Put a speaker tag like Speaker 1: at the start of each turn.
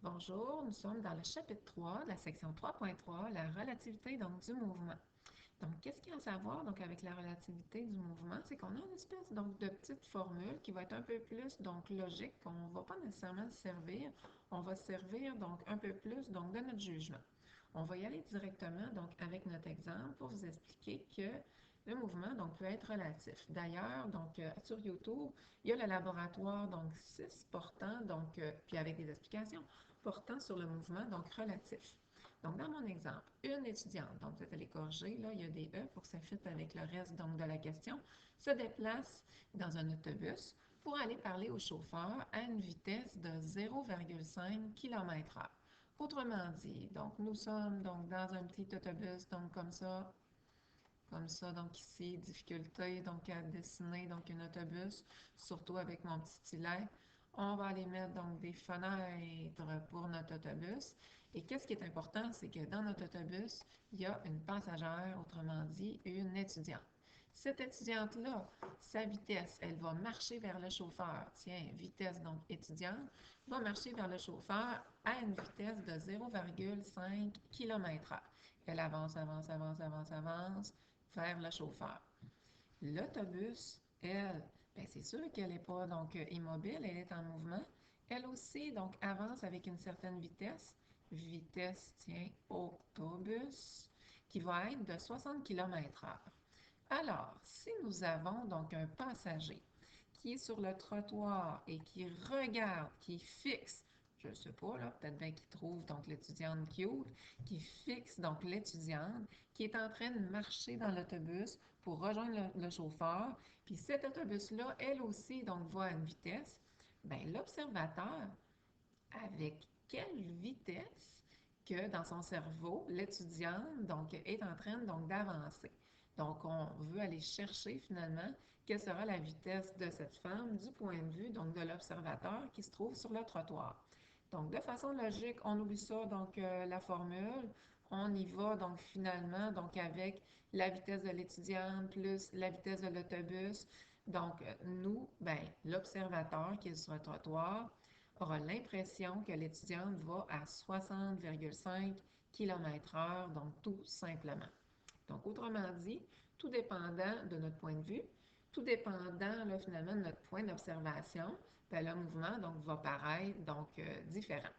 Speaker 1: Bonjour, nous sommes dans le chapitre 3 de la section 3.3, la relativité du mouvement. Donc, qu'est-ce qu'il y a à savoir avec la relativité du mouvement? C'est qu'on a une espèce de petite formule qui va être un peu plus logique, qu'on ne va pas nécessairement se servir. On va se servir un peu plus de notre jugement. On va y aller directement avec notre exemple pour vous expliquer que le mouvement peut être relatif. D'ailleurs, sur YouTube, il y a le laboratoire 6 portant puis avec des explications portant sur le mouvement relatif. Donc, dans mon exemple, une étudiante, donc vous êtes allé corriger, là, il y a des E pour que ça fitte avec le reste de la question, se déplace dans un autobus pour aller parler au chauffeur à une vitesse de 0,5 km/h. Autrement dit, nous sommes dans un petit autobus, comme ça, ici, difficulté à dessiner un autobus, surtout avec mon petit stylet. On va aller mettre des fenêtres pour notre autobus. Et qu'est-ce qui est important, c'est que dans notre autobus, il y a une passagère, autrement dit, une étudiante. Cette étudiante-là, sa vitesse, elle va marcher vers le chauffeur. Tiens, vitesse étudiante, va marcher vers le chauffeur à une vitesse de 0,5 km/h. Elle avance, avance, avance, avance, avance vers le chauffeur. L'autobus, elle, ben c'est sûr qu'elle n'est pas immobile, elle est en mouvement. Elle aussi avance avec une certaine vitesse. Vitesse, tiens, autobus, qui va être de 60 km/h. Alors, si nous avons un passager qui est sur le trottoir et qui regarde, qui fixe, je ne sais pas, là, peut-être bien qu'il trouve l'étudiante cute, qui fixe l'étudiante qui est en train de marcher dans l'autobus pour rejoindre le chauffeur, puis cet autobus-là, elle aussi, va à une vitesse, bien l'observateur, avec quelle vitesse que dans son cerveau, l'étudiante est en train d'avancer. Donc, on veut aller chercher finalement quelle sera la vitesse de cette femme du point de vue de l'observateur qui se trouve sur le trottoir. Donc, de façon logique, on oublie ça, la formule. On y va finalement avec la vitesse de l'étudiante plus la vitesse de l'autobus. Donc, nous, ben, l'observateur qui est sur le trottoir aura l'impression que l'étudiante va à 60,5 km/h, donc tout simplement. Donc, autrement dit, tout dépendant de notre point de vue, tout dépendant là, finalement de notre point d'observation, ben, le mouvement va paraître différent.